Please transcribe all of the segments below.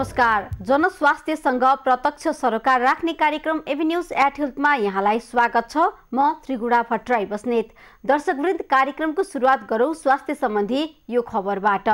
नमस्कार। जनस्वास्थ्यसँग प्रत्यक्ष सरोकार राख्ने कार्यक्रम एभिन्यूज एट हेल्थमा यहाँलाई स्वागत छ। म त्रिगुणा भट्टराई बस्नेत। दर्शकवृन्द, कार्यक्रमको सुरुवात गरौँ स्वास्थ्य सम्बन्धी यो खबरबाट।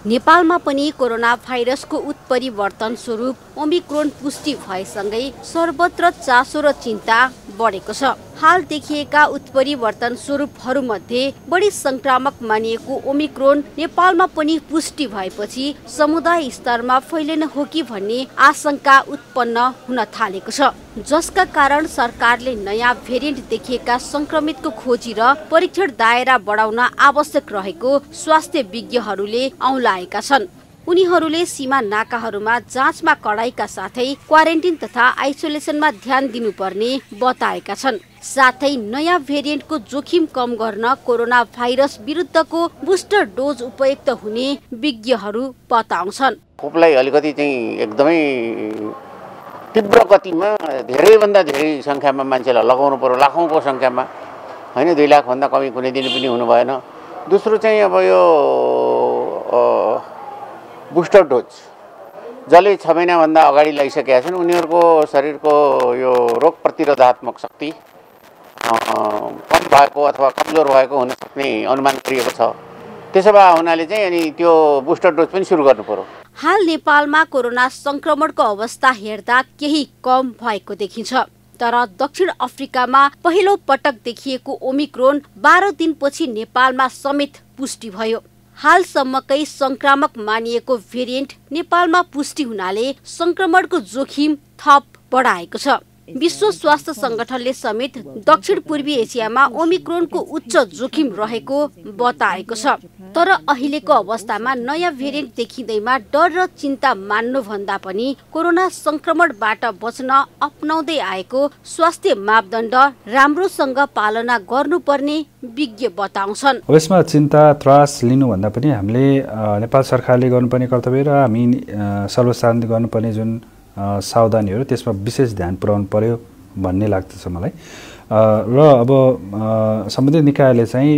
नेपालमा पनि कोरोना भाइरसको उत्परिवर्तन स्वरूप ओमिक्रोन पुष्टि भएसँगै सर्वत्र चासो र चिन्ता बढेको छ। हाल देखिएका उत्परिवर्तन स्वरूपहरूमध्ये बढी संक्रामक मानिएको ओमिक्रोन नेपालमा पनि पुष्टि भएपछि समुदाय स्तरमा फैलिन हो कि भन्ने आशंका उत्पन्न हुन थालेको छ, जसका कारण सरकारले नयाँ भेरिएन्ट देखिएका संक्रमितको खोजी र परीक्षण दायरा बढाउन आवश्यक रहेको स्वास्थ्य विज्ञहरूले औँलाएका छन्। उनीहरूले सीमा नाकाहरूमा जाँचमा कडाइका साथै क्वारेन्टिन तथा आइसोलेसनमा ध्यान दिनुपर्ने बताएका छन्। साथै नयाँ भेरिएन्टको जोखिम कम गर्न कोरोना भाइरस विरुद्धको बुस्टर डोज उपयुक्त हुने विज्ञहरू बताउँछन्। खोपलाई अलिकति चाहिँ एकदमै तीव्र गतिमा धेरैभन्दा धेरै संख्यामा मान्छेलाई लगाउनु पर्यो, लाखौँको संख्यामा, होइन, 2 लाखभन्दा कमी कुनै दिन पनि हुनु भएन। दोस्रो चाहिँ अब यो बुस्टर डोज जसले 6 महिनाभन्दा अगाडि लगाइसकेका छन् उनीहरूको शरीरको यो रोग प्रतिरोधात्मक शक्ति कम भएको अथवा कमजोर भएको हुन सक्ने अनुमान गरिएको छ। त्यसो भए हुनाले चाहिँ अनि त्यो बुस्टर डोज पनि सुरु गर्नु पर्यो। हाल नेपालमा कोरोना संक्रमणको अवस्था हेर्दा केही कम भएको देखिन्छ, तर दक्षिण अफ्रिकामा पहिलो पटक देखिएको ओमिक्रोन 12 दिनपछि नेपालमा समेत पुष्टि भयो। हालसम्मकै संक्रामक मानिएको भेरिएन्ट नेपालमा पुष्टि हुनाले संक्रमणको जोखिम थप बढाएको छ। विश्व स्वास्थ्य संगठनले समेत दक्षिण पूर्वी एसियामा ओमिक्रोनको उच्च जोखिम रहेको बताएको छ। तर अहिलेको अवस्थामा नयाँ भेरिएन्ट देखिँदैमा डर र चिन्ता मान्नु भन्दा पनि कोरोना संक्रमणबाट बच्न अपनाउँदै आएको स्वास्थ्य मापदण्ड राम्रोसँग पालना गर्नुपर्ने विज्ञ बताउँछन्। यसमा चिन्ता त्रास लिनुभन्दा पनि हामीले नेपाल सरकारले गर्नुपर्ने कर्तव्य र हामी सर्वसाधारणले गर्नुपर्ने जुन सावधानीहरू त्यसमा विशेष ध्यान पुर्याउनु पर्यो भन्ने लाग्दछ मलाई। र अब सम्बन्धित निकायले चाहिँ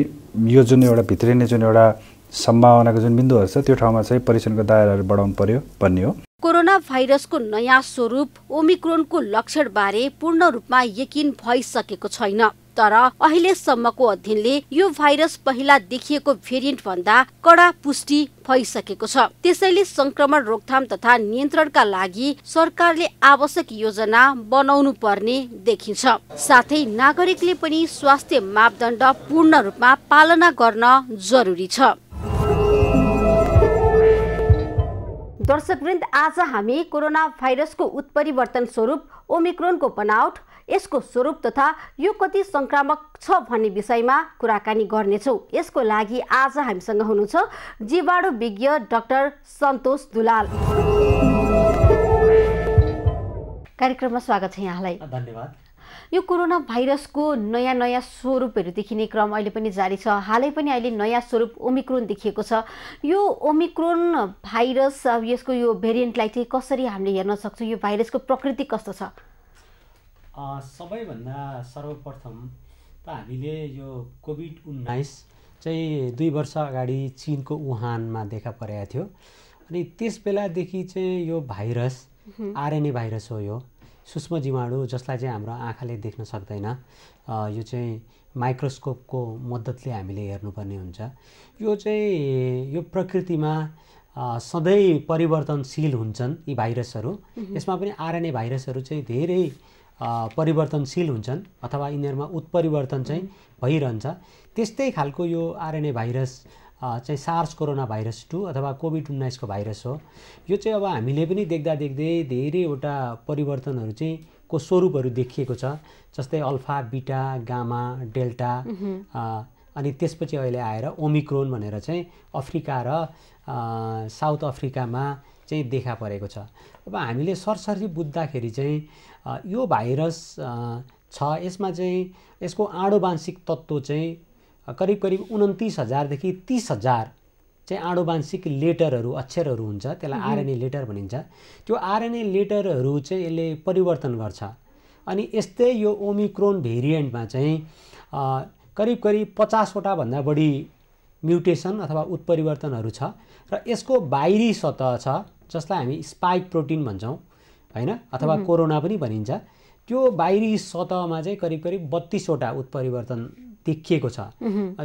यो जुन एउटा भित्रिने जुन एउटा सम्भावनाको जुन बिन्दुहरू छ त्यो ठाउँमा चाहिँ परीक्षणको दायराहरू बढाउनु पर्यो भन्ने हो। कोरोना भाइरसको नयाँ स्वरूप ओमिक्रोनको लक्षणबारे पूर्ण रूपमा यकिन भइसकेको छैन, तर अहिलेसम्मको अध्ययनले यो भाइरस पहिला देखिएको भेरिएन्ट भन्दा कडा पुष्टि भइसकेको छ। त्यसैले संक्रमण रोकथाम तथा नियन्त्रणका लागि सरकारले आवश्यक योजना बनाउनु पर्ने देखिन्छ। साथै नागरिकले पनि स्वास्थ्य मापदण्ड पूर्ण रूपमा पालना गर्न जरुरी छ। दर्शकवृन्द, आज हामी कोरोना भाइरसको उत्परिवर्तन स्वरूप ओमिक्रोनको बनावट, यसको स्वरूप तथा यो कति संक्रामक छ भन्ने विषयमा कुराकानी गर्नेछौँ। यसको लागि आज हामीसँग हुनुहुन्छ जीवाणु विज्ञ डाक्टर सन्तोष दुलाल। कार्यक्रममा स्वागत छ यहाँलाई। धन्यवाद। यो कोरोना भाइरसको नयाँ स्वरूपहरू देखिने क्रम अहिले पनि जारी छ। हालै पनि अहिले नयाँ स्वरूप ओमिक्रोन देखिएको छ। यो ओमिक्रोन भाइरस यसको यो भेरिएन्टलाई चाहिँ कसरी हामीले हेर्न सक्छौँ? यो भाइरसको प्रकृति कस्तो छ? सबैभन्दा सर्वप्रथम त हामीले यो कोभिड-19 चाहिँ 2 वर्ष अगाडि चीनको वुहानमा देखा परेको थियो। अनि त्यस बेलादेखि चाहिँ यो भाइरस आरएनए भाइरस हो। यो सूक्ष्म जीवाणु जसलाई चाहिँ हाम्रो आँखाले देख्न सक्दैन, यो चाहिँ माइक्रोस्कोपको मद्दतले हामीले हेर्नुपर्ने हुन्छ। यो चाहिँ यो प्रकृतिमा सधैँ परिवर्तनशील हुन्छन् यी भाइरसहरू। यसमा पनि आरएनए भाइरसहरू चाहिँ धेरै परिवर्तनशील हुन्छन् अथवा यिनीहरूमा उत्परिवर्तन चाहिँ भइरहन्छ। त्यस्तै खालको यो आरएनए भाइरस चाहिँ सार्स कोरोना भाइरस 2 अथवा कोभिड-19 को भाइरस हो। यो चाहिँ अब हामीले पनि देख्दा धेरैवटा परिवर्तनहरू चाहिँ को स्वरूपहरू देखिएको छ, जस्तै अल्फा, बिटा, गामा, डेल्टा, अनि त्यसपछि अहिले आएर ओमिक्रोन भनेर चाहिँ अफ्रिका र साउथ अफ्रिकामा चाहिँ देखा परेको छ। अब हामीले सरसरी बुझ्दाखेरि चाहिँ यो भाइरस छ, यसमा चाहिँ यसको आनुवंशिक तत्त्व चाहिँ करिब 29,000 देखि 30,000 चाहिँ आनुवंशिक लेटरहरू, अक्षरहरू हुन्छ, त्यसलाई आरएनए लेटर भनिन्छ। त्यो आरएनए लेटरहरू चाहिँ यसले परिवर्तन गर्छ। अनि यस्तै यो ओमिक्रोन भेरिएन्टमा चाहिँ करिब 50 वटा भन्दा बढी म्युटेसन अथवा उत्परिवर्तनहरू छ र यसको बाहिरी सतह छ जसलाई हामी स्पाइक प्रोटिन भन्छौँ हैन अथवा कोरोना पनि भनिन्छ। त्यो बाहिरी सतहमा चाहिँ करिब करिब 32 वटा उत्परिवर्तन देखिएको छ।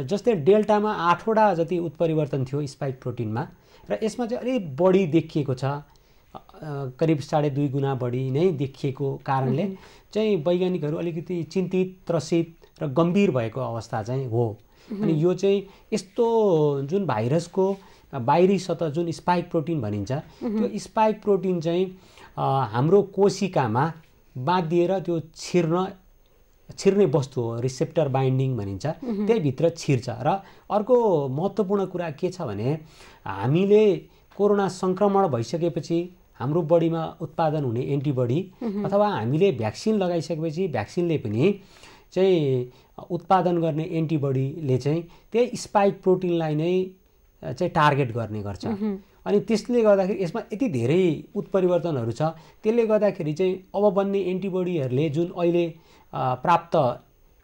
जस्तै डेल्टामा 8 वटा जति उत्परिवर्तन थियो स्पाइक प्रोटिनमा र यसमा चाहिँ अलिक बढी देखिएको छ, करिब 2.5 गुणा बढी नै देखिएको कारणले चाहिँ वैज्ञानिकहरू अलिकति चिन्तित, त्रसित र गम्भीर भएको अवस्था चाहिँ हो। अनि यो चाहिँ यस्तो जुन भाइरसको बाहिरी सतह जुन स्पाइक प्रोटिन भनिन्छ त्यो स्पाइक प्रोटिन चाहिँ हाम्रो कोशिकामा बाँधिएर त्यो छिर्ने वस्तु हो, रिसेप्टर बाइन्डिङ भनिन्छ, त्यही भित्र छिर्छ। र अर्को महत्त्वपूर्ण कुरा के छ भने हामीले कोरोना सङ्क्रमण भइसकेपछि हाम्रो बडीमा उत्पादन हुने एन्टिबडी अथवा हामीले भ्याक्सिन लगाइसकेपछि भ्याक्सिनले पनि चाहिँ उत्पादन गर्ने एन्टिबडीले चाहिँ त्यही स्पाइक प्रोटिनलाई नै चाहिँ टार्गेट गर्ने गर्छ। अनि त्यसले गर्दाखेरि यसमा यति धेरै उत्परिवर्तनहरू छ, त्यसले गर्दाखेरि चाहिँ अब बन्ने एन्टिबडीहरूले जुन अहिले प्राप्त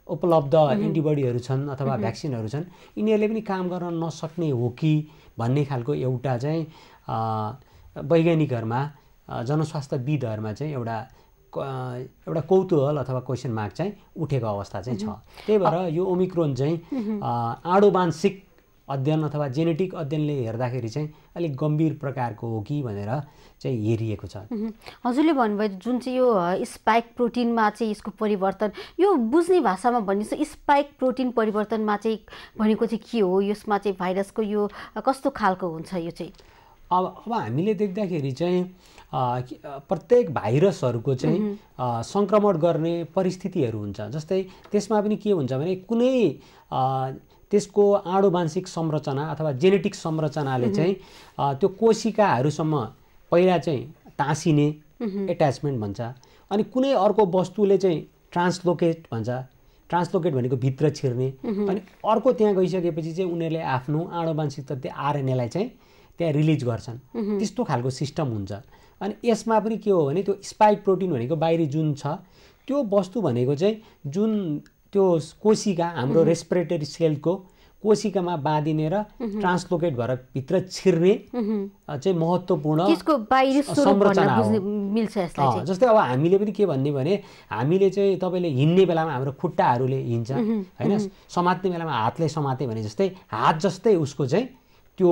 उपलब्ध एन्टिबडीहरू छन् अथवा भ्याक्सिनहरू छन् यिनीहरूले पनि काम गर्न नसक्ने हो कि भन्ने खालको एउटा चाहिँ वैज्ञानिकहरूमा जनस्वास्थ्यविदहरूमा चाहिँ एउटा कौतूहल अथवा क्वेसन मार्क चाहिँ उठेको अवस्था चाहिँ छ। त्यही भएर यो ओमिक्रोन चाहिँ आनुवंशिक अध्ययन अथवा जेनेटिक अध्ययनले हेर्दाखेरि चाहिँ अलिक गम्भीर प्रकारको हो कि भनेर चाहिँ हेरिएको छ। हजुरले भन्नुभयो जुन चाहिँ यो स्पाइक प्रोटिनमा चाहिँ यसको परिवर्तन, यो बुझ्ने भाषामा भनिन्छ स्पाइक प्रोटिन परिवर्तनमा चाहिँ भनेको चाहिँ के हो, यसमा चाहिँ भाइरसको यो कस्तो खालको हुन्छ यो चाहिँ? अब हामीले देख्दाखेरि चाहिँ प्रत्येक भाइरसहरूको चाहिँ सङ्क्रमण गर्ने परिस्थितिहरू हुन्छ। जस्तै त्यसमा पनि के हुन्छ भने कुनै त्यसको आनुवंशिक संरचना अथवा जेनेटिक संरचनाले चाहिँ त्यो कोशिकाहरूसम्म पहिला चाहिँ टाँसिने एट्याचमेन्ट भन्छ, अनि कुनै अर्को वस्तुले चाहिँ ट्रान्सलोकेट भन्छ, ट्रान्सलोकेट भनेको भित्र छिर्ने, अनि अर्को त्यहाँ गइसकेपछि चाहिँ उनीहरूले आफ्नो आनुवंशिक तत्त्व आरएनएलाई चाहिँ त्यहाँ रिलिज गर्छन्। त्यस्तो खालको सिस्टम हुन्छ। अनि यसमा पनि के हो भने त्यो स्पाइक प्रोटिन भनेको बाहिरी जुन छ त्यो वस्तु भनेको चाहिँ जुन त्यो कोशिका हाम्रो रेस्पिरेटरी सेलको कोशिकामा बाँधिने र ट्रान्सलोकेट भएर भित्र छिर्ने चाहिँ महत्त्वपूर्ण संरचना हो। जस्तै अब हामीले पनि के भन्ने भने हामीले चाहिँ तपाईँले हिँड्ने बेलामा हाम्रो खुट्टाहरूले हिँड्छ हैन, समात्ने बेलामा हातले समाते भने जस्तै हात जस्तै उसको चाहिँ त्यो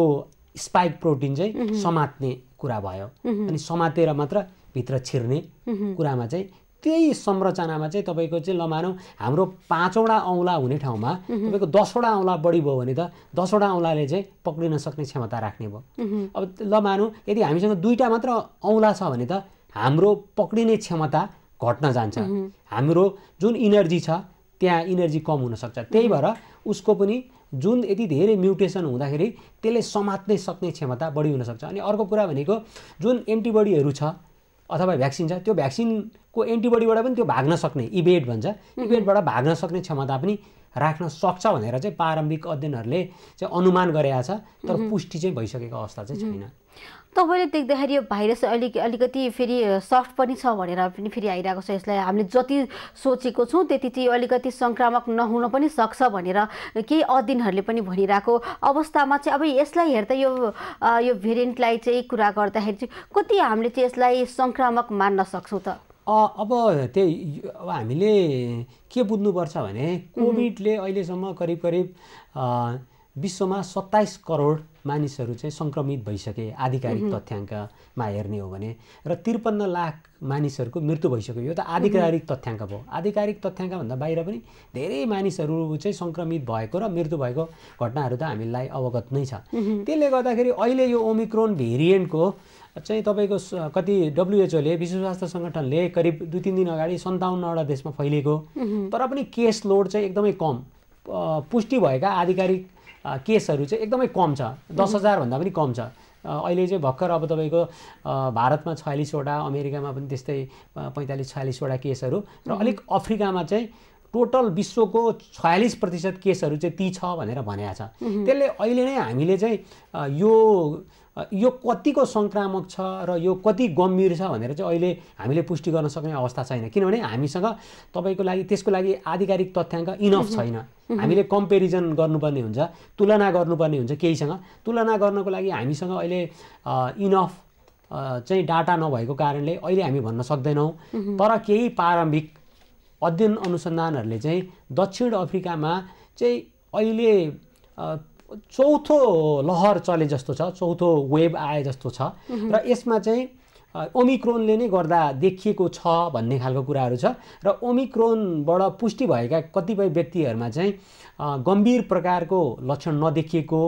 स्पाइक प्रोटिन चाहिँ समात्ने कुरा भयो। अनि समातेर मात्र भित्र छिर्ने कुरामा चाहिँ त्यही संरचनामा चाहिँ तपाईँको चाहिँ लमानौ हाम्रो 5 वटा औँला हुने ठाउँमा तपाईँको 10 वटा औँला बढी भयो भने त 10 वटा औँलाले चाहिँ पक्रिन सक्ने क्षमता राख्ने भयो। अब लमानौ यदि हामीसँग 2टा मात्र औँला छ भने त हाम्रो पक्रिने क्षमता घट्न जान्छ, हाम्रो जुन इनर्जी छ त्यहाँ इनर्जी कम हुनसक्छ। त्यही भएर उसको पनि जुन यति धेरै म्युटेसन हुँदाखेरि त्यसले समात्नै सक्ने क्षमता बढी हुनसक्छ। अनि अर्को कुरा भनेको जुन एन्टिबडीहरू छ अथवा भ्याक्सिन छ त्यो भ्याक्सिनको एन्टिबडीबाट पनि त्यो भाग्न सक्ने इभेड भन्छ, इभेडबाट भाग्न सक्ने क्षमता पनि राख्न सक्छ भनेर चाहिँ प्रारम्भिक अध्ययनहरूले चाहिँ अनुमान गरेका छ, तर पुष्टि चाहिँ भइसकेको अवस्था चाहिँ छैन। तपाईँले देख्दाखेरि यो भाइरस अलिकति फेरि सफ्ट पनि छ भनेर पनि फेरि आइरहेको छ। यसलाई हामीले जति सोचेको छौँ त्यति चाहिँ अलिकति सङ्क्रामक नहुन पनि सक्छ भनेर केही अध्ययनहरूले पनि भनिरहेको अवस्थामा चाहिँ अब यसलाई हेर्दा यो भेरिएन्टलाई चाहिँ कुरा गर्दाखेरि चाहिँ कति हामीले चाहिँ यसलाई सङ्क्रामक मान्न सक्छौँ त? अब त्यही अब हामीले के बुझ्नुपर्छ भने कोभिडले अहिलेसम्म करिब विश्वमा 27 करोड मानिसहरू चाहिँ सङ्क्रमित भइसके आधिकारिक तथ्याङ्कमा हेर्ने हो भने, र 53 लाख मानिसहरूको मृत्यु भइसक्यो। यो त आधिकारिक तथ्याङ्क भयो। आधिकारिक तथ्याङ्कभन्दा बाहिर पनि धेरै मानिसहरू चाहिँ सङ्क्रमित भएको र मृत्यु भएको घटनाहरू त हामीलाई अवगत नै छ। त्यसले गर्दाखेरि अहिले यो ओमिक्रोन भेरिएन्टको चाहिँ तपाईँको कति WHO विश्व स्वास्थ्य सङ्गठनले करिब 2-3 दिन अगाडि 57 वटा देशमा फैलिएको, तर पनि केस लोड चाहिँ एकदमै कम, पुष्टि भएका आधिकारिक केसहरू चाहिँ एकदमै कम छ, 10,000 भन्दा पनि कम छ। अहिले चाहिँ भर्खर अब तपाईँको भारतमा 46 वटा, अमेरिकामा पनि त्यस्तै 45-46 वटा केसहरू, र अलिक अफ्रिकामा चाहिँ टोटल विश्वको 46% केसहरू चाहिँ ती छ भनेर भनेको छ। त्यसले अहिले नै हामीले चाहिँ यो यो कतिको संक्रामक छ र यो कति गम्भीर छ भनेर चाहिँ अहिले हामीले पुष्टि गर्न सक्ने अवस्था छैन, किनभने हामीसँग तपाईँको लागि त्यसको लागि आधिकारिक तथ्याङ्क इनफ छैन। हामीले कम्पेरिजन गर्नुपर्ने हुन्छ, तुलना गर्नुपर्ने हुन्छ केहीसँग। तुलना गर्नको लागि हामीसँग अहिले इनफ चाहिँ डाटा नभएको कारणले अहिले हामी भन्न सक्दैनौँ। तर केही प्रारम्भिक अध्ययन अनुसन्धानहरूले चाहिँ दक्षिण अफ्रिकामा चाहिँ अहिले चौथो लहर चले जस्तो छ, चौथो वेभ आए जस्तो छ र यसमा चाहिँ ओमिक्रोनले नै गर्दा देखिएको छ भन्ने खालको कुराहरू छ र ओमिक्रोनबाट पुष्टि भएका कतिपय व्यक्तिहरूमा चाहिँ गम्भीर प्रकारको लक्षण नदेखिएको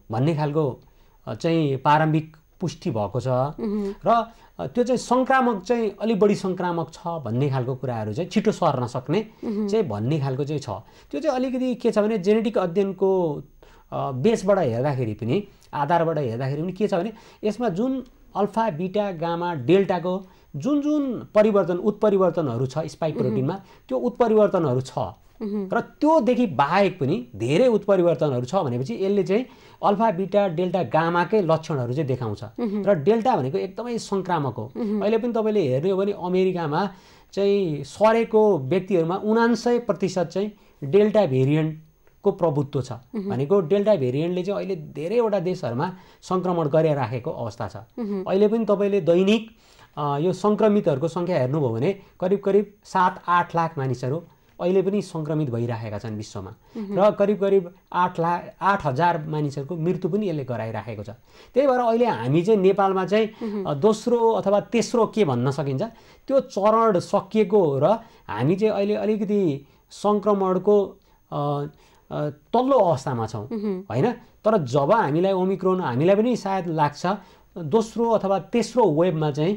भन्ने खालको चाहिँ प्रारम्भिक पुष्टि भएको छ र त्यो चाहिँ संक्रामक चाहिँ अलि बढी संक्रामक छ भन्ने खालको कुराहरू चाहिँ छिटो सर्न सक्ने चाहिँ भन्ने खालको चाहिँ छ। त्यो चाहिँ अलिकति के छ भने जेनेटिक अध्ययनको बेसबाट हेर्दाखेरि पनि, आधारबाट हेर्दाखेरि पनि के छ भने यसमा जुन अल्फा बीटा गामा डेल्टाको जुन जुन परिवर्तन उत्परिवर्तनहरू छ स्पाइक प्रोटिनमा, त्यो उत्परिवर्तनहरू छ र त्योदेखि बाहेक पनि धेरै उत्परिवर्तनहरू छ भनेपछि यसले चाहिँ अल्फा बीटा डेल्टा गामाकै लक्षणहरू चाहिँ देखाउँछ र डेल्टा भनेको एकदमै संक्रामक हो। अहिले पनि तपाईँले हेर्ने हो भने अमेरिकामा चाहिँ सरेको व्यक्तिहरूमा 99% चाहिँ डेल्टा भेरिएन्टको प्रभुत्व छ। भनेको डेल्टा भेरिएन्टले चाहिँ अहिले धेरैवटा देशहरूमा सङ्क्रमण गरिराखेको अवस्था छ। अहिले पनि तपाईँले दैनिक यो सङ्क्रमितहरूको सङ्ख्या हेर्नुभयो भने करिब करिब 7-8 लाख मानिसहरू अहिले पनि सङ्क्रमित भइरहेका छन् विश्वमा र करिब करिब 8,000 मानिसहरूको मृत्यु पनि यसले गराइराखेको छ। त्यही भएर अहिले हामी चाहिँ नेपालमा चाहिँ दोस्रो अथवा तेस्रो के भन्न सकिन्छ त्यो चरण सकिएको र हामी चाहिँ अहिले अलिकति सङ्क्रमणको तल्लो अवस्थामा छौँ होइन। तर जब हामीलाई ओमिक्रोन हामीलाई पनि सायद लाग्छ दोस्रो अथवा तेस्रो वेभमा चाहिँ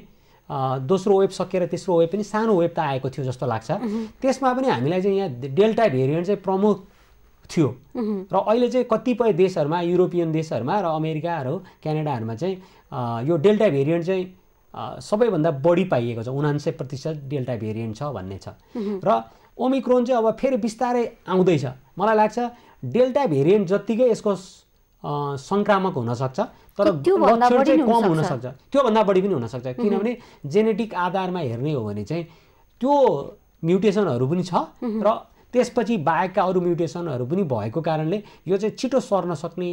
दोस्रो वेभ सकिएर तेस्रो वेभ पनि सानो वेभ त आएको थियो जस्तो लाग्छ। त्यसमा पनि हामीलाई चाहिँ यहाँ डेल्टा भेरिएन्ट चाहिँ प्रमुख थियो र अहिले चाहिँ कतिपय देशहरूमा युरोपियन देशहरूमा र अमेरिकाहरू क्यानाडाहरूमा चाहिँ यो डेल्टा भेरिएन्ट चाहिँ सबैभन्दा बढी पाइएको छ। 99% डेल्टा भेरिएन्ट छ भन्ने छ र ओमिक्रोन चाहिँ अब फेरि बिस्तारै आउँदैछ। मलाई लाग्छ डेल्टा भेरिएन्ट जत्तिकै यसको संक्रामक हुनसक्छ तर लक्षण चाहिँ कम हुनसक्छ, त्योभन्दा बढी पनि हुनसक्छ। किनभने जेनेटिक आधारमा हेर्ने हो भने चाहिँ त्यो म्युटेसनहरू पनि छ र त्यसपछि बाहेकका अरू म्युटेसनहरू पनि भएको कारणले यो चाहिँ छिटो सर्न सक्ने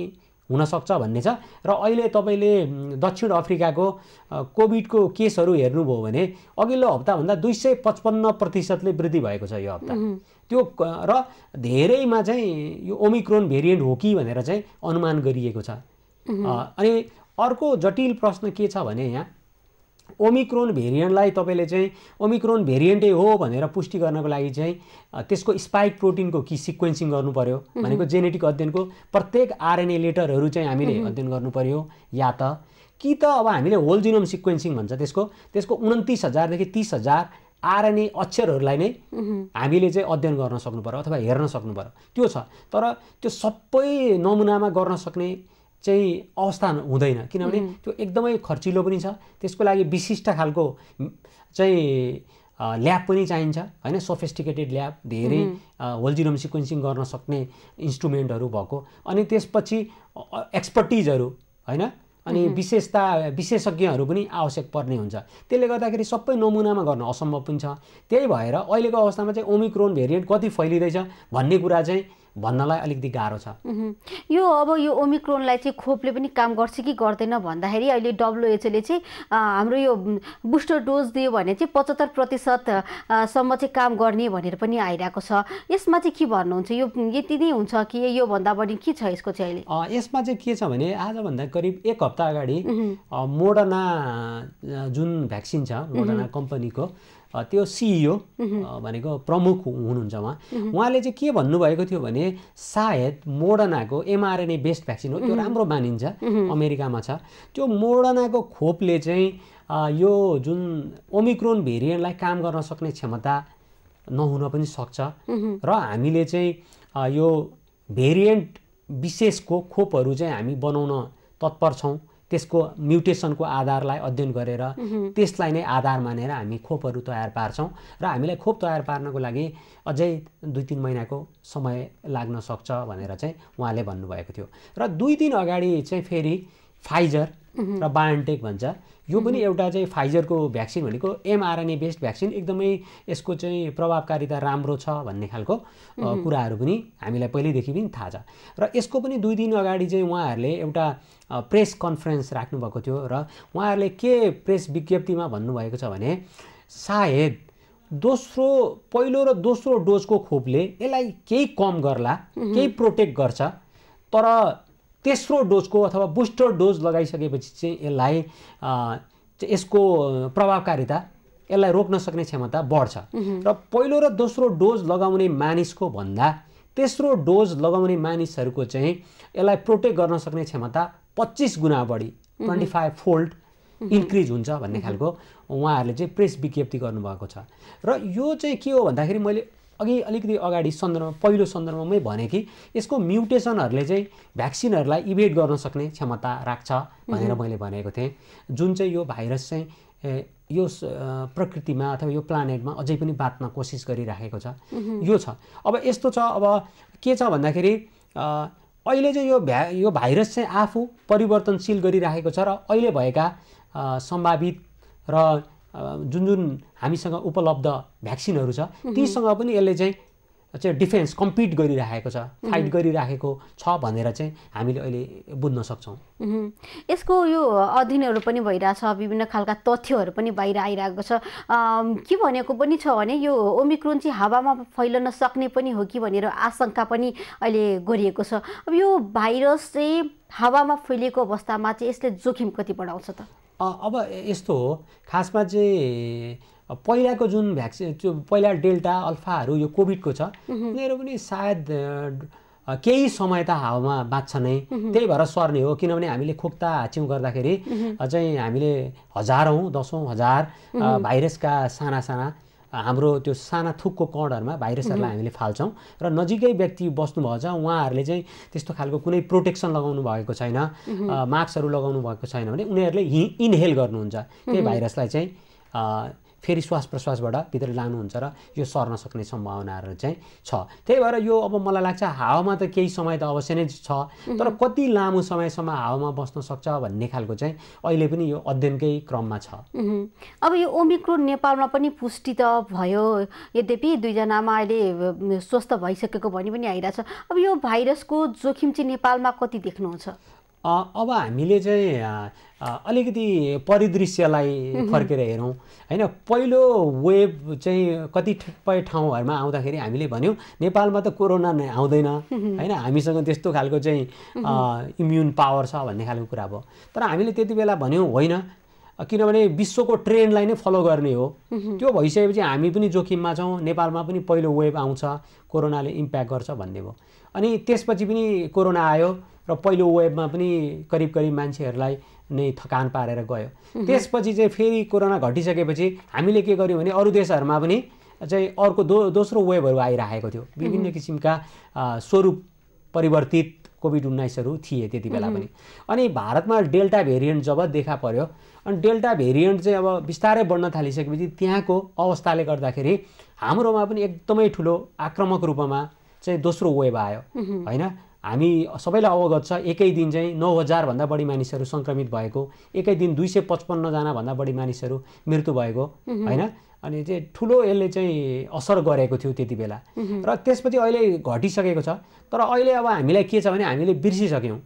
हुनसक्छ भन्ने छ। र अहिले तपाईँले दक्षिण अफ्रिकाको कोभिडको केसहरू हेर्नुभयो भने अघिल्लो हप्ताभन्दा 255% वृद्धि भएको छ यो हप्ता। त्यो र धेरैमा चाहिँ यो ओमिक्रोन भेरिएन्ट हो कि भनेर चाहिँ अनुमान गरिएको छ। अनि अर्को जटिल प्रश्न के छ भने यहाँ ओमिक्रोन भेरिएन्टलाई तपाईँले चाहिँ ओमिक्रोन भेरिएन्टै हो भनेर पुष्टि गर्नको लागि चाहिँ त्यसको स्पाइक प्रोटिनको कि सिक्वेन्सिङ गर्नु पर्यो भनेको जेनेटिक अध्ययनको प्रत्येक आरएनए लेटरहरू चाहिँ हामीले अध्ययन गर्नु पर्यो या त कि त अब हामीले होल जिनोम सिक्वेन्सिङ भन्छ त्यसको 29,000 देखि 30,000 आरएनए अक्षरहरूलाई नै हामीले चाहिँ अध्ययन गर्न सक्नु पर्यो अथवा हेर्न सक्नु पर्यो। त्यो छ तर त्यो सबै नमुनामा गर्न सक्ने चाहिँ अवस्था हुँदैन किनभने त्यो एकदमै खर्चिलो पनि छ। त्यसको लागि विशिष्ट खालको चाहिँ ल्याब पनि चाहिन्छ हैन, सोफिस्टिकेटेड ल्याब, धेरै होल जिनोम सिक्वेन्सिङ गर्न सक्ने इन्स्ट्रुमेन्टहरू भएको, अनि त्यसपछि एक्सपर्टिजहरू हैन, अनि विशेषज्ञहरू पनि आवश्यक पर्ने हुन्छ। त्यसले गर्दाखेरि सबै नमुनामा गर्न असम्भव पनि छ। त्यही भएर अहिलेको अवस्थामा चाहिँ ओमिक्रोन भेरिएन्ट कति फैलिँदैछ भन्ने कुरा चाहिँ भन्नलाई अलिकति गाह्रो छ। यो अब यो ओमिक्रोनलाई चाहिँ खोपले पनि काम गर्छ कि गर्दैन भन्दाखेरि अहिले WHO ले चाहिँ हाम्रो यो बुस्टर डोज दियो भने चाहिँ 75% सम्म चाहिँ काम गर्ने भनेर पनि आइरहेको छ। यसमा चाहिँ के भन्नुहुन्छ, यो यति नै हुन्छ कि यो भन्दा बढी के छ यसको चाहिँ अहिले? यसमा चाहिँ के छ भने आजभन्दा करिब 1 हप्ता अगाडि मोडर्ना जुन भ्याक्सिन छ मोडर्ना कम्पनीको त्यो CEO भनेको प्रमुख हुनुहुन्छ उहाँले चाहिँ के भन्नुभएको थियो भने सायद मोडर्नाको mRNA बेस्ड भ्याक्सिन हो, त्यो राम्रो मानिन्छ, अमेरिकामा छ। त्यो मोडर्नाको खोपले चाहिँ यो जुन ओमिक्रोन भेरिएन्टलाई काम गर्न सक्ने क्षमता नहुन पनि सक्छ र हामीले चाहिँ यो भेरिएन्ट विशेषको खोपहरू चाहिँ हामी बनाउन तत्पर छौँ। त्यसको म्युटेसनको आधारलाई अध्ययन गरेर त्यसलाई नै आधार मानेर हामी खोपहरू तयार पार्छौँ र हामीलाई खोप तयार पार्नको लागि अझै 2-3 महिनाको समय लाग्न सक्छ भनेर चाहिँ उहाँले भन्नुभएको थियो। र 2 दिन अगाडि चाहिँ फेरि फाइजर र बायोन्टेक भन्छ, यो पनि एउटा चाहिँ फाइजरको भ्याक्सिन भनेको mRNA बेस्ड भ्याक्सिन, एकदमै यसको चाहिँ प्रभावकारिता राम्रो छ भन्ने खालको कुराहरू पनि हामीलाई पहिल्यैदेखि पनि थाहा छ। र यसको पनि 2 दिन अगाडि चाहिँ उहाँहरूले एउटा प्रेस कन्फरेन्स राख्नुभएको थियो र उहाँहरूले के प्रेस विज्ञप्तिमा भन्नुभएको छ भने सायद पहिलो र दोस्रो डोजको खोपले यसलाई केही कम गर्ला, केही प्रोटेक्ट गर्छ, तर तेस्रो डोजको अथवा बुस्टर डोज लगाइसकेपछि चाहिँ यसलाई यसको प्रभावकारिता यसलाई रोक्न सक्ने क्षमता बढ्छ र पहिलो र दोस्रो डोज लगाउने मानिसको भन्दा तेस्रो डोज लगाउने मानिसहरूको चाहिँ यसलाई प्रोटेक्ट गर्न सक्ने क्षमता 25 गुणा बढी 25 फोल्ड इन्क्रिज हुन्छ भन्ने खालको उहाँहरूले चाहिँ प्रेस विज्ञप्ति गर्नुभएको छ। र यो चाहिँ के हो भन्दाखेरि मैले अलिकति अगाडि पहिलो सन्दर्भमै भने कि यसको म्युटेसनहरूले चाहिँ भ्याक्सिनहरूलाई इभेट गर्न सक्ने क्षमता राख्छ भनेर मैले भनेको थिएँ। जुन चाहिँ यो भाइरस चाहिँ यो प्रकृतिमा अथवा यो प्लानेटमा अझै पनि बाँच्न कोसिस गरिराखेको छ, यो छ। अब यस्तो छ, अब के छ भन्दाखेरि अहिले चाहिँ यो भाइरस चाहिँ आफू परिवर्तनशील गरिराखेको छ र अहिले भएका सम्भावित र जुन हामीसँग उपलब्ध भ्याक्सिनहरू छ तीसँग पनि यसले चाहिँ डिफेन्स कम्पिट गरिराखेको छ, फाइट गरिराखेको छ भनेर चाहिँ हामीले अहिले बुझ्न सक्छौँ। यसको यो अध्ययनहरू पनि भइरहेछ, विभिन्न खालका तथ्यहरू पनि बाहिर आइरहेको छ। के भनेको पनि छ भने यो ओमिक्रोन चाहिँ हावामा फैलन सक्ने पनि हो कि भनेर आशंका पनि अहिले गरिएको छ। अब यो भाइरस चाहिँ हावामा फैलिएको अवस्थामा चाहिँ यसले जोखिम कति बढाउँछ त? अब यस्तो हो, खासमा चाहिँ पहिलाको जुन भ्याक्सिन पहिला डेल्टा अल्फाहरू यो कोभिडको छ, उनीहरू पनि सायद केही समय त हावामा बाँच्छ नै, त्यही भएर सर्ने हो। किनभने हामीले खोक्ता हाच्यौँ गर्दाखेरि चाहिँ हामीले हजारौँ 10,000 भाइरसका साना हाम्रो त्यो साना थुकको कणहरूमा भाइरसहरूलाई हामीले फाल्छौँ र नजिकै व्यक्ति बस्नुभएको छ उहाँहरूले चाहिँ त्यस्तो खालको कुनै प्रोटेक्सन लगाउनु भएको छैन, मास्कहरू लगाउनु भएको छैन भने उनीहरूले इनहेल गर्नुहुन्छ, त्यही भाइरसलाई चाहिँ फेरि श्वास प्रश्वासबाट भित्र लानुहुन्छ र यो सर्न सक्ने सम्भावनाहरू चाहिँ छ। त्यही भएर यो अब मलाई लाग्छ हावामा त केही समय त अवश्य नै छ, तर कति लामो समयसम्म हावामा बस्न सक्छ भन्ने खालको चाहिँ अहिले पनि यो अध्ययनकै क्रममा छ। अब यो ओमिक्रोन नेपालमा पनि पुष्टि त भयो, यद्यपि 2 जनामा अहिले स्वस्थ भइसकेको भनी पनि आइरहेछ। अब यो भाइरसको जोखिम चाहिँ नेपालमा कति देख्नुहुन्छ? अब हामीले चाहिँ अलिकति परिदृश्यलाई फर्केर हेरौँ हैन। पहिलो वेभ चाहिँ कतिपय ठाउँहरूमा आउँदाखेरि हामीले भन्यौँ नेपालमा त कोरोना नै आउँदैन हैन, हामीसँग त्यस्तो खालको चाहिँ इम्युन पावर छ भन्ने खालको कुरा भयो। तर हामीले त्यति बेला भन्यौँ होइन, किनभने विश्वको ट्रेन्डलाई नै फलो गर्ने हो। त्यो भइसकेपछि हामी पनि जोखिममा छौँ, नेपालमा पनि पहिलो वेभ आउँछ, कोरोनाले इम्प्याक्ट गर्छ भन्ने भयो। अनि त्यसपछि पनि कोरोना आयो र पहिलो वेभमा पनि करिब मान्छेहरूलाई नै थकान पारेर गयो। त्यसपछि चाहिँ फेरि कोरोना घटिसकेपछि हामीले के गर्यौँ भने अरू देशहरूमा पनि चाहिँ अर्को दोस्रो वेभहरू आइरहेको थियो। विभिन्न किसिमका स्वरूप परिवर्तित कोभिड-19हरू थिए त्यति बेला पनि। अनि भारतमा डेल्टा भेरिएन्ट जब देखा पर्यो, अनि डेल्टा भेरिएन्ट चाहिँ अब बिस्तारै बढ्न थालिसकेपछि त्यहाँको अवस्थाले गर्दाखेरि हाम्रोमा पनि एकदमै ठुलो आक्रामक रूपमा चाहिँ दोस्रो वेभ आयो हैन। हामी सबैलाई अवगत छ, एकै दिन चाहिँ 9,000 भन्दा बढी मानिसहरू सङ्क्रमित भएको, एकै दिन 255 जना भन्दा बढी मानिसहरू मृत्यु भएको हैन। अनि चाहिँ ठुलो यसले चाहिँ असर गरेको थियो त्यति बेला र त्यसपछि अहिले घटिसकेको छ। तर अहिले अब हामीलाई के छ भने हामीले बिर्सिसक्यौँ,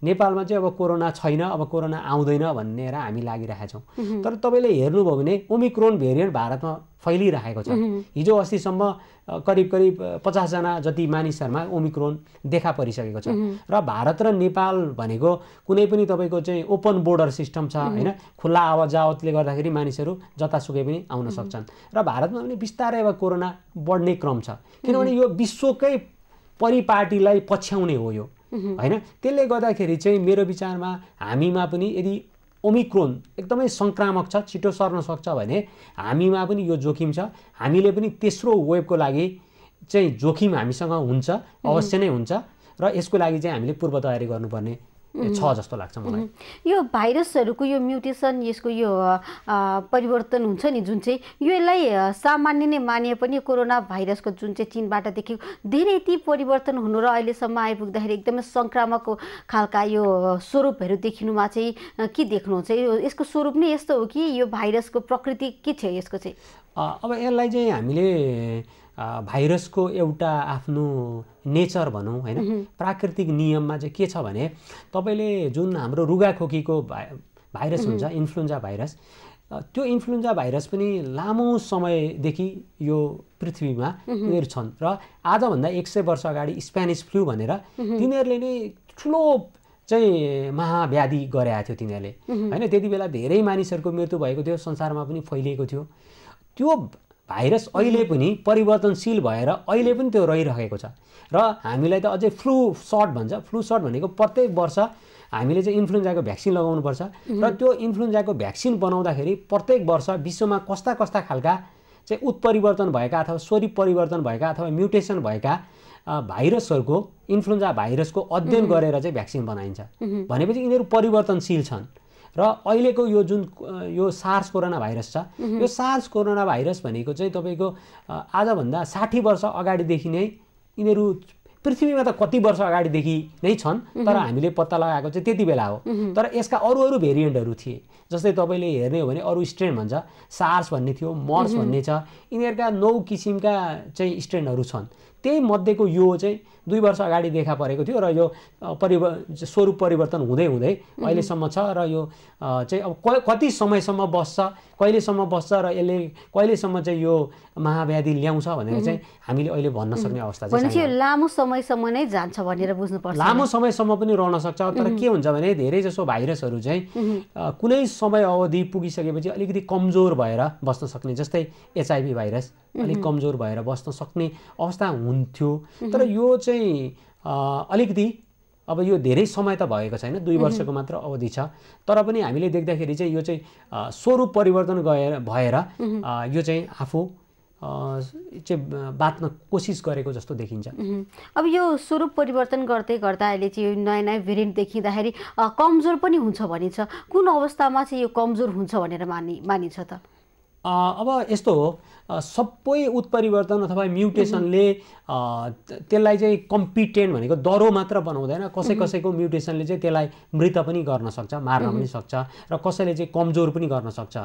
नेपालमा चाहिँ अब कोरोना छैन, अब कोरोना आउँदैन भनेर हामी लागिरहेका छौँ। तर तपाईँले हेर्नुभयो भने ओमिक्रोन भेरिएन्ट भारतमा फैलिरहेको छ। हिजो अस्तिसम्म करिब 50 जना जति मानिसहरूमा ओमिक्रोन देखा परिसकेको छ। र भारत र नेपाल भनेको कुनै पनि तपाईँको चाहिँ ओपन बोर्डर सिस्टम छ हैन, खुल्ला आवाजावतले गर्दाखेरि मानिसहरू जतासुकै पनि आउन सक्छन्। र भारतमा पनि बिस्तारै अब कोरोना बढ्ने क्रम छ, किनभने यो विश्वकै परिपाटीलाई पछ्याउने हो यो हैन। त्यसले गर्दाखेरि चाहिँ मेरो विचारमा हामीमा पनि यदि ओमिक्रोन एकदमै संक्रामक छ, छिटो सर्न सक्छ भने हामीमा पनि यो जोखिम छ। हामीले पनि तेस्रो वेभको लागि चाहिँ जोखिम हामीसँग हुन्छ, अवश्य नै हुन्छ र यसको लागि चाहिँ हामीले पूर्व तयारी गर्नुपर्ने छ जस्तो लाग्छ मलाई। यो भाइरसहरूको यो म्युटेसन यसको यो परिवर्तन हुन्छ नि जुन चाहिँ यसलाई सामान्य नै मानिए पनि कोरोना भाइरसको जुन चाहिँ चीनबाट देखेको धेरै ती परिवर्तन हुनु र अहिलेसम्म आइपुग्दाखेरि एकदमै सङ्क्रामक खालका यो स्वरूपहरू देखिनुमा चाहिँ के देख्नुहुन्छ? यसको स्वरूप नै यस्तो हो कि यो भाइरसको प्रकृति के छ यसको चाहिँ? अब यसलाई चाहिँ हामीले भाइरसको एउटा आफ्नो नेचर भनौँ होइन, प्राकृतिक नियममा चाहिँ के छ भने तपाईँले जुन हाम्रो रुगाखोकीको भाइरस हुन्छ इन्फ्लुएन्जा भाइरस, त्यो इन्फ्लुएन्जा भाइरस पनि लामो समयदेखि यो पृथ्वीमा उनीहरू छन् र आजभन्दा 100 वर्ष अगाडि स्पेनिस फ्लू भनेर तिनीहरूले नै ठुलो चाहिँ महाव्याधि गरेको थियो तिनीहरूले होइन। त्यति बेला धेरै मानिसहरूको मृत्यु भएको थियो, संसारमा पनि फैलिएको थियो। त्यो भाइरस अहिले पनि परिवर्तनशील भएर अहिले पनि त्यो रहिरहेको छ र हामीलाई त अझै फ्लू सर्ट भन्छ। फ्लू सर्ट भनेको प्रत्येक वर्ष हामीले चाहिँ इन्फ्लुएन्जाको भ्याक्सिन लगाउनुपर्छ र त्यो इन्फ्लुएन्जाको भ्याक्सिन बनाउँदाखेरि प्रत्येक वर्ष विश्वमा कस्ता कस्ता खालका चाहिँ उत्परिवर्तन भएका अथवा स्वरूप परिवर्तन भएका अथवा म्युटेसन भएका भाइरसहरूको इन्फ्लुएन्जा भाइरसको अध्ययन गरेर चाहिँ भ्याक्सिन बनाइन्छ। भनेपछि यिनीहरू परिवर्तनशील छन् र अहिलेको यो जुन यो सार्स कोरोना भाइरस छ, यो सार्स कोरोना भाइरस भनेको चाहिँ तपाईँको आजभन्दा 60 वर्ष अगाडिदेखि नै यिनीहरू पृथ्वीमा त कति वर्ष अगाडिदेखि नै छन्, तर हामीले पत्ता लगाएको चाहिँ त्यति बेला हो। तर यसका अरू भेरिएन्टहरू थिए, जस्तै तपाईँले हेर्ने हो भने अरू स्ट्रेन भन्छ, सार्स भन्ने थियो, मर्स भन्ने छ, यिनीहरूका 9 किसिमका चाहिँ स्ट्रेनहरू छन्। त्यही मध्येको यो चाहिँ 2 वर्ष अगाडि देखा परेको थियो र यो स्वरूप परिवर्तन हुँदै हुँदै अहिलेसम्म छ र यो चाहिँ अब कति समयसम्म बस्छ, कहिलेसम्म बस्छ र यसले कहिलेसम्म चाहिँ यो महाव्याधि ल्याउँछ भनेर चाहिँ हामीले अहिले भन्न सक्ने अवस्था चाहिँ छैन। लामो समयसम्म नै जान्छ भनेर बुझ्नुपर्छ। लामो समयसम्म पनि रहन सक्छ, तर के हुन्छ भने धेरै जसो भाइरसहरू चाहिँ कुनै समय अवधि पुगिसकेपछि अलिकति कमजोर भएर बस्न सक्ने, जस्तै HIV भाइरस अलिक कमजोर भएर बस्न सक्ने अवस्था हुन्थ्यो। तर यो चाहिँ अलिकति अब यो धेरै समय त भएको छैन, 2 वर्षको मात्र अवधि छ, तर पनि हामीले देख्दाखेरि चाहिँ यो चाहिँ स्वरूप परिवर्तन भएर यो चाहिँ आफू चाहिँ बाँच्न कोसिस गरेको जस्तो देखिन्छ। अब यो स्वरूप परिवर्तन गर्दै गर्दा अहिले चाहिँ नयाँ नयाँ भेरिएन्ट देखिँदाखेरि कमजोर पनि हुन्छ भनिन्छ। कुन अवस्थामा चाहिँ यो कमजोर हुन्छ भनेर मानिन्छ त? अब यस्तो हो, सबै उत्परिवर्तन अथवा म्युटेसनले त्यसलाई चाहिँ कम्पिटेन्ट भनेको दरो मात्र बनाउँदैन, कसैको म्युटेसनले चाहिँ त्यसलाई मृत पनि गर्न सक्छ, मार्न पनि सक्छ र कसैले चाहिँ कमजोर पनि गर्न सक्छ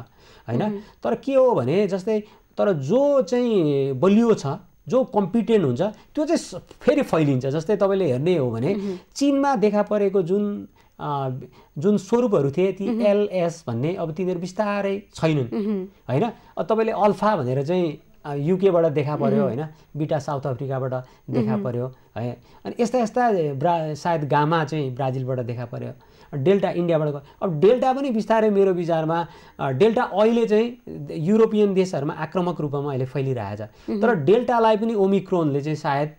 होइन। तर के हो भने जस्तै तर जो चाहिँ बलियो छ, जो कम्पिटेन्ट हुन्छ, त्यो चाहिँ फेरि फैलिन्छ। जस्तै तपाईँले हेर्ने हो भने चीनमा देखा परेको जुन स्वरूपहरू थिए ती LS भन्ने अब तिनीहरू बिस्तारै छैनन् होइन। अब तपाईँले अल्फा भनेर चाहिँ युकेबाट देखा पर्यो होइन, बिटा साउथ अफ्रिकाबाट देखा पर्यो है, अनि यस्ता सायद गामा चाहिँ ब्राजिलबाट देखा पर्यो, डेल्टा इन्डियाबाट। अब डेल्टा पनि बिस्तारै मेरो विचारमा डेल्टा अहिले चाहिँ युरोपियन देशहरूमा आक्रामक रूपमा अहिले फैलिरहेछ, तर डेल्टालाई पनि ओमिक्रोनले चाहिँ सायद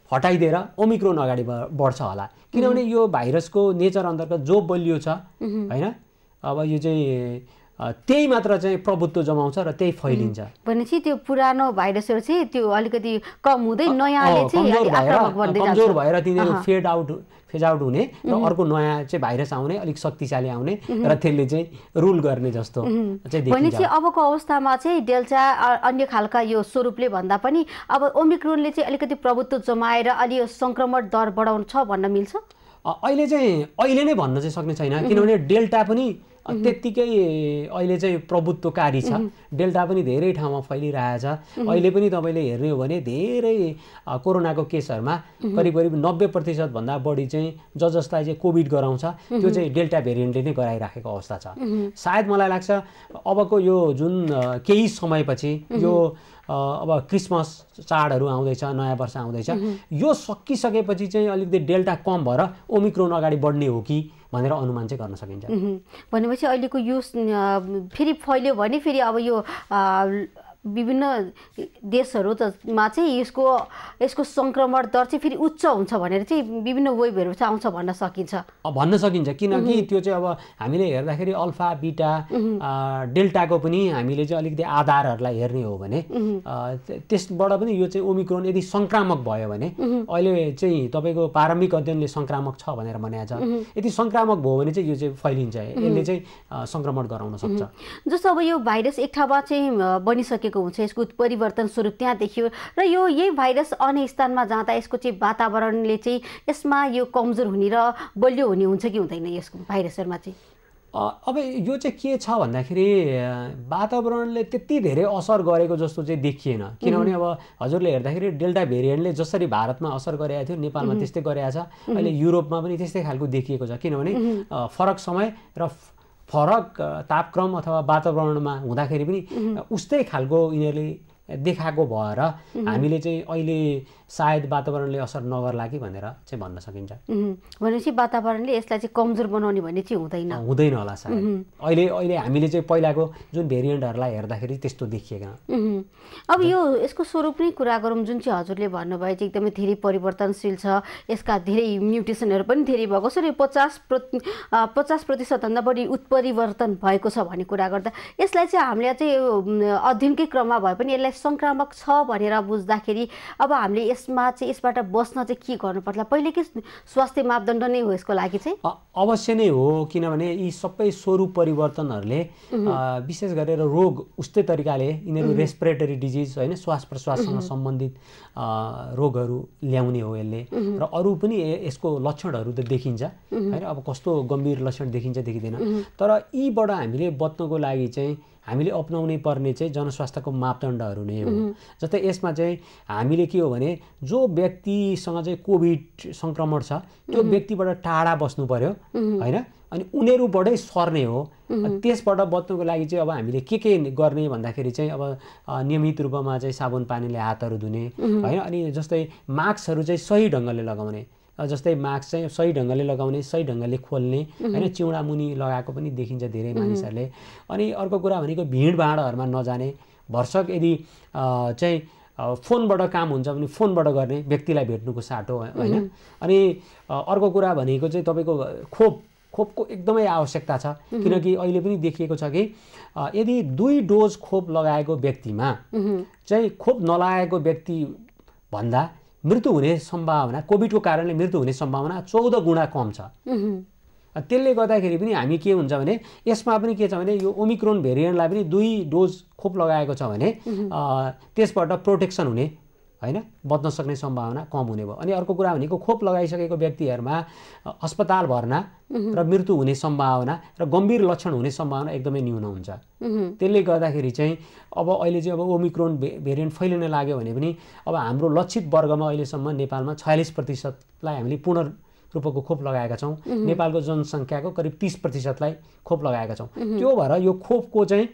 हटाइदिएर ओमिक्रोन अगाडि बढ्छ होला, किनभने यो भाइरसको नेचर अन्तर्गत जो बलियो छ होइन, अब यो चाहिँ त्यही मात्र चाहिँ प्रभुत्व जमाउँछ र त्यही फैलिन्छ। भनेपछि त्यो पुरानो भाइरसहरू चाहिँ त्यो अलिकति कम हुँदै नयाँले चाहिँ कमजोर भएर तिनीहरू फेज आउट हुने र अर्को नयाँ चाहिँ भाइरस आउने, अलिक शक्तिशाली आउने र त्यसले चाहिँ रुल गर्ने जस्तो चाहिँ देखिन्छ। भनेपछि अबको अवस्थामा चाहिँ डेल्टा अन्य खालका यो स्वरूपले भन्दा पनि अब ओमिक्रोनले चाहिँ अलिकति प्रभुत्व जमाएर अलि सङ्क्रमण दर बढाउँछ भन्न मिल्छ? अहिले नै भन्न चाहिँ सक्ने छैन, किनभने डेल्टा पनि त्यत्तिकै अहिले चाहिँ प्रभुत्वकारी छ। डेल्टा पनि धेरै ठाउँमा फैलिरहेछ। अहिले पनि तपाईँले हेर्ने हो भने धेरै कोरोनाको केसहरूमा करिब 90% भन्दा बढी चाहिँ जसलाई चाहिँ कोभिड गराउँछ त्यो चाहिँ डेल्टा भेरिएन्टले नै गराइराखेको अवस्था छ। सायद मलाई लाग्छ अबको यो जुन केही समयपछि यो अब क्रिसमस चाडहरू आउँदैछ, नयाँ वर्ष आउँदैछ, यो सकिसकेपछि चाहिँ अलिकति डेल्टा कम भएर ओमिक्रोन अगाडि बढ्ने हो कि भनेर अनुमान चाहिँ गर्न सकिन्छ। भनेपछि अहिलेको यो फेरि फैल्यो भने फेरि अब यो विभिन्न देशहरूमा चाहिँ यसको संक्रमण दर चाहिँ फेरि उच्च हुन्छ भनेर चाहिँ विभिन्न वेबहरू चाहिँ आउँछ भन्न सकिन्छ किनकि त्यो चाहिँ अब हामीले हेर्दाखेरि अल्फा बीटा डेल्टाको पनि हामीले चाहिँ अलिकति आधारहरूलाई हेर्ने हो भने त्यसबाट पनि यो चाहिँ ओमिक्रोन यदि संक्रामक भयो भने अहिले चाहिँ तपाईँको प्रारम्भिक अध्ययनले संक्रामक छ भनेर भनेको छ। यदि संक्रामक भयो भने चाहिँ यो चाहिँ फैलिन्छ, यसले चाहिँ संक्रमण गराउन सक्छ। जस्तो अब यो भाइरस एक ठाउँमा चाहिँ बनिसकेको हुन्छ, यसको उत्परिवर्तन स्वरूप त्यहाँ देखियो र यही भाइरस अन्य स्थानमा जाँदा यसको चाहिँ वातावरणले चाहिँ यसमा यो कमजोर हुने र बलियो हुने हुन्छ कि हुँदैन यसको भाइरसहरुमा चाहिँ? अब यो चाहिँ के छ भन्दाखेरि वातावरणले त्यति धेरै असर गरेको जस्तो चाहिँ देखिएन। किनभने अब हजुरले हेर्दाखेरि डेल्टा भेरिएन्टले जसरी भारतमा असर गरेको थियो नेपालमा त्यस्तै गरेको छ, अहिले युरोपमा पनि त्यस्तै खालको देखिएको छ। किनभने फरक समय र फरक तापक्रम अथवा वातावरणमा हुँदाखेरि पनि उस्तै खालको यिनीहरूले देखाएको भएर हामीले चाहिँ अहिले सायद वातावरणले असर नगर्ला कि भनेर चाहिँ भन्न सकिन्छ। भनेपछि वातावरणले यसलाई चाहिँ कमजोर बनाउने भन्ने चाहिँ हुँदैन होला सायद। अहिले हामीले चाहिँ पहिलाको जुन भेरिएन्टहरूलाई हेर्दाखेरि त्यस्तो देखिएन। अब यसको स्वरूप नै कुरा गरौँ, जुन चाहिँ हजुरले भन्नुभयो चाहिँ एकदमै धेरै परिवर्तनशील छ, यसका धेरै म्युटेसनहरू पनि धेरै भएको छ र 50% भन्दा बढी उत्परिवर्तन भएको छ भन्ने कुरा गर्दा यसलाई चाहिँ हामीले चाहिँ अध्ययनकै क्रममा भए पनि यसलाई संक्रामक छ भनेर बुझ्दाखेरि अब हामीले यसबाट बस्न चाहिँ के गर्नु पर्ला? पहिलेकै स्वास्थ्य मापदण्ड नै हो यसको लागि चाहिँ? अवश्य नै हो, किनभने यी सबै स्वरूप परिवर्तनहरूले विशेष गरेर रोग उस्तै तरिकाले यिनीहरू रेस्पिरेटरी डिजिज होइन, श्वास प्रश्वाससँग सम्बन्धित रोगहरू ल्याउने हो यसले। र अरू पनि यसको लक्षणहरू त देखिन्छ होइन, अब कस्तो गम्भीर लक्षण देखिन्छ देखिँदैन। तर यीबाट हामीले बच्नको लागि चाहिँ हामीले अपनाउनै पर्ने चाहिँ जनस्वास्थ्यको मापदण्डहरू नै हो। जस्तै यसमा चाहिँ हामीले के हो भने जो व्यक्तिसँग चाहिँ कोभिड सङ्क्रमण छ त्यो व्यक्तिबाट टाढा बस्नु पर्यो होइन, अनि उनीहरूबाटै सर्ने हो। त्यसबाट बच्नुको लागि चाहिँ अब हामीले के गर्ने भन्दाखेरि चाहिँ अब नियमित रूपमा चाहिँ साबुन पानीले हातहरू धुने होइन, अनि जस्तै मास्कहरू चाहिँ सही ढङ्गले लगाउने, जस्तै मास्क चाहिँ सही ढङ्गले लगाउने, सही ढङ्गले खोल्ने होइन, चिउडा मुनि लगाएको पनि देखिन्छ धेरै मानिसहरूले। अनि अर्को कुरा भनेको भिडभाडहरूमा नजाने, भरसक यदि चाहिँ फोनबाट काम हुन्छ भने फोनबाट गर्ने, व्यक्तिलाई भेट्नुको साटो होइन। अनि अर्को कुरा भनेको चाहिँ तपाईँको खोपको एकदमै आवश्यकता छ, किनकि अहिले पनि देखिएको छ कि यदि 2 डोज खोप लगाएको व्यक्तिमा चाहिँ खोप नलागेको व्यक्ति भन्दा मृत्यु हुने सम्भावना, कोभिडको कारणले मृत्यु हुने सम्भावना 14 गुणा कम छ। त्यसले गर्दाखेरि पनि हामी के हुन्छ भने यसमा पनि के छ भने यो ओमिक्रोन भेरिएन्टलाई पनि 2 डोज खोप लगाएको छ भने त्यसबाट प्रोटेक्सन हुने होइन, बच्न सक्ने सम्भावना कम हुने भयो। अनि अर्को कुरा भनेको खोप लगाइसकेको व्यक्तिहरूमा अस्पताल भर्ना र मृत्यु हुने सम्भावना र गम्भीर लक्षण हुने सम्भावना एकदमै न्यून हुन्छ। त्यसले गर्दाखेरि चाहिँ अब अहिले चाहिँ अब ओमिक्रोन भेरिएन्ट फैलिन लाग्यो भने पनि अब हाम्रो लक्षित वर्गमा अहिलेसम्म नेपालमा 46%लाई हामीले पूर्ण रूपको खोप लगाएका छौँ। नेपालको जनसङ्ख्याको करिब 30%लाई खोप लगाएका छौँ। त्यो भएर यो खोपको चाहिँ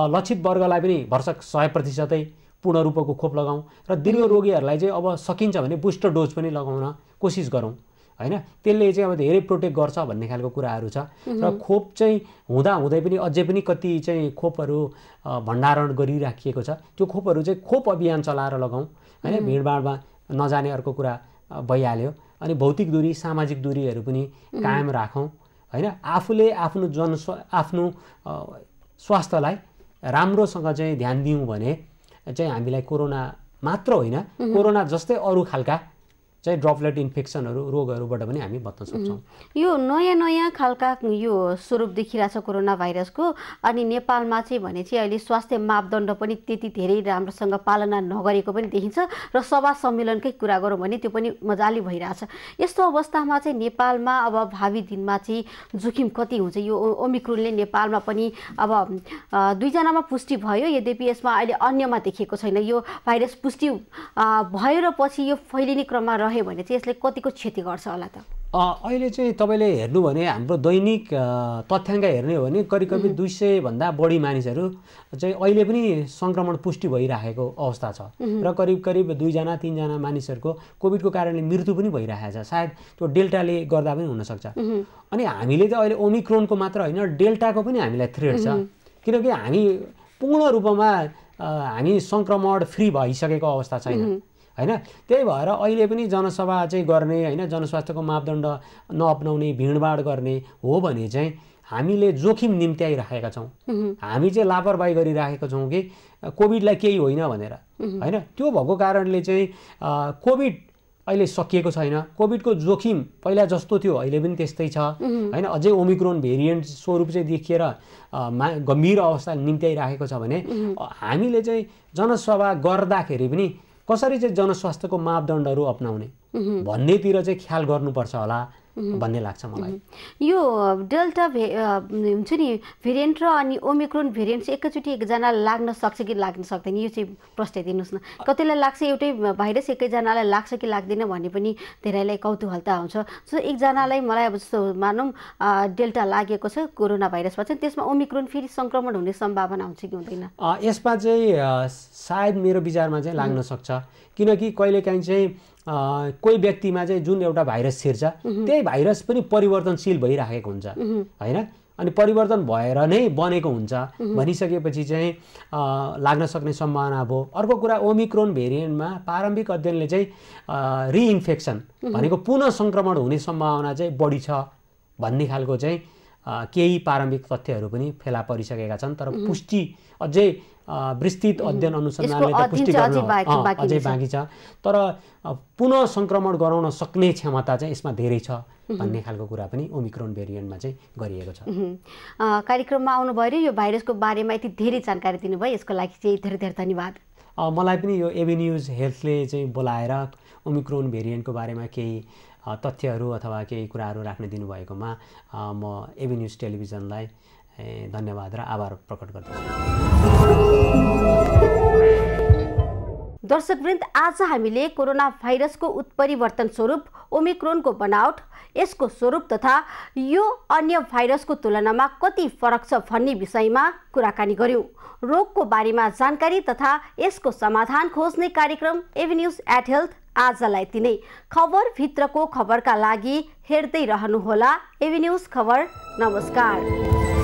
लक्षित वर्गलाई पनि भरसक 100% पूर्ण रूपको खोप लगाउँ र दीर्घ रोगीहरूलाई चाहिँ अब सकिन्छ भने बुस्टर डोज पनि लगाउन कोसिस गरौँ होइन। त्यसले चाहिँ अब धेरै प्रोटेक्ट गर्छ भन्ने खालको कुराहरू छ। र खोप चाहिँ हुँदै पनि अझै पनि कति चाहिँ खोपहरू भण्डारण गरिराखिएको छ, त्यो खोपहरू चाहिँ खोप अभियान चलाएर लगाउँ होइन, भिडभाडमा नजाने अर्को कुरा भइहाल्यो। अनि भौतिक दूरी, सामाजिक दूरीहरू पनि कायम राखौँ होइन। आफूले आफ्नो स्वास्थ्यलाई राम्रोसँग चाहिँ ध्यान दियौँ भने चाहिँ हामीलाई कोरोना मात्र होइन, कोरोना जस्तै अरू खालका चाहिँ ड्रपलेट इन्फेक्सनहरू, रोगहरूबाट पनि हामी बच्न सक्छौँ। यो नयाँ खालका यो स्वरूप देखिरहेछ कोरोना भाइरसको, अनि नेपालमा चाहिँ भने चाहिँ अहिले स्वास्थ्य मापदण्ड पनि त्यति धेरै राम्रोसँग पालना नगरेको पनि देखिन्छ र सभा सम्मेलनकै कुरा गरौँ भने त्यो पनि मजाले भइरहेछ। यस्तो अवस्थामा चाहिँ नेपालमा अब भावी दिनमा चाहिँ जोखिम कति हुन्छ? यो ओमिक्रोनले नेपालमा पनि अब 2 जनामा पुष्टि भयो, यद्यपि यसमा अहिले अन्यमा देखिएको छैन। यो भाइरस पुष्टि भयो र पछि यो फैलिने क्रममा भने चाहिँ यसले कतिको क्षति गर्छ होला त? अहिले चाहिँ तपाईँले हेर्नु भने हाम्रो दैनिक तथ्याङ्क हेर्ने हो भने करिब 200 भन्दा बढी मानिसहरू चाहिँ अहिले पनि सङ्क्रमण पुष्टि भइराखेको अवस्था छ र करिब 2 जना 3 जना मानिसहरूको कोभिडको कारणले मृत्यु पनि भइरहेको छ। सायद त्यो डेल्टाले गर्दा पनि हुनसक्छ। अनि हामीले चाहिँ अहिले ओमिक्रोनको मात्र होइन, डेल्टाको पनि हामीलाई थ्रेट छ, किनकि हामी पूर्ण रूपमा हामी सङ्क्रमण फ्री भइसकेको अवस्था छैन हैन। त्यही भएर अहिले पनि जनसभा चाहिँ गर्ने हैन, जनस्वास्थ्यको मापदण्ड नअपनाउने, भिडभाड गर्ने हो भने चाहिँ हामीले जोखिम निम्त्याइराखेका छौँ। हामी चाहिँ लापरवाही गरिराखेका छौँ कि कोभिडलाई केही होइन भनेर हैन। त्यो भएको कारणले चाहिँ कोभिड अहिले सकिएको छैन। कोभिडको जोखिम पहिला जस्तो थियो अहिले पनि त्यस्तै छ हैन। अझै ओमिक्रोन भेरिएन्ट स्वरूप चाहिँ देखिएर गम्भीर अवस्था निम्त्याइराखेको छ भने हामीले चाहिँ जनसभा गर्दाखेरि पनि कसरी चाहिँ जनस्वास्थ्यको मापदण्डहरू अपनाउने भन्नेतिर चाहिँ ख्याल गर्नुपर्छ होला भन्ने लाग्छ मलाई। यो डेल्टा हुन्छ नि भेरिएन्ट र अनि ओमिक्रोन भेरिएन्ट चाहिँ एकैचोटि एकजनालाई लाग्न सक्छ कि लाग्न सक्दैन, यो चाहिँ प्रश्न दिनुहोस् न। कतिलाई लाग्छ एउटै भाइरस एकैजनालाई लाग्छ कि लाग्दैन भन्ने पनि धेरैलाई कौतूहलता हुन्छ। सो एकजनालाई मलाई अब जस्तो मानौँ डेल्टा लागेको छ कोरोना भाइरसमा चाहिँ, त्यसमा ओमिक्रोन फेरि सङ्क्रमण हुने सम्भावना हुन्छ कि हुँदैन? यसमा चाहिँ सायद मेरो विचारमा चाहिँ लाग्न सक्छ, किनकि कहिलेकाहीँ चाहिँ कोही व्यक्तिमा चाहिँ जुन एउटा भाइरस छिर्छ त्यही भाइरस पनि परिवर्तनशील भइराखेको हुन्छ हैन। अनि परिवर्तन भएर नै बनेको हुन्छ भनिसकेपछि चाहिँ लाग्न सक्ने सम्भावना भयो। अर्को कुरा ओमिक्रोन भेरिएन्टमा प्रारम्भिक अध्ययनले चाहिँ रिइन्फेक्सन भनेको पुनः सङ्क्रमण हुने सम्भावना चाहिँ बढी छ भन्ने खालको चाहिँ केही प्रारम्भिक तथ्यहरू पनि फेला परिसकेका छन्। तर पुष्टि अझै विस्तृत अध्ययन अनुसन्धानले त पुष्टि गर्न अझै बाँकी छ। तर पुनः सङ्क्रमण गराउन सक्ने क्षमता चाहिँ यसमा धेरै छ भन्ने खालको कुरा पनि ओमिक्रोन भेरिएन्टमा चाहिँ गरिएको छ। कार्यक्रममा आउनुभयो र यो भाइरसको बारेमा यति धेरै जानकारी दिनुभयो, यसको लागि चाहिँ धेरै धेरै धन्यवाद। मलाई पनि यो एबी न्युज हेल्थले चाहिँ बोलाएर ओमिक्रोन भेरिएन्टको बारेमा केही तथ्यहरू अथवा केही कुराहरू राख्न दिनुभएकोमा म एबी न्युज टेलिभिजनलाई धन्यवाद र आभार प्रकट गर्दछु। दर्शकवृन्द, आज हामीले कोरोना भाइरसको उत्परिवर्तन स्वरूप ओमिक्रोनको बनावट, यसको स्वरूप तथा यो अन्य भाइरसको तुलनामा कति फरक छ भन्ने विषयमा कुराकानी गर्यौं। रोगको बारेमा जानकारी तथा यसको समाधान खोज्ने कार्यक्रम एबी न्युज एट हेल्थ आजलाई तिनै। खबर भित्रको खबरका लागि हेर्दै रहनुहोला एबी न्युज खबर। नमस्कार।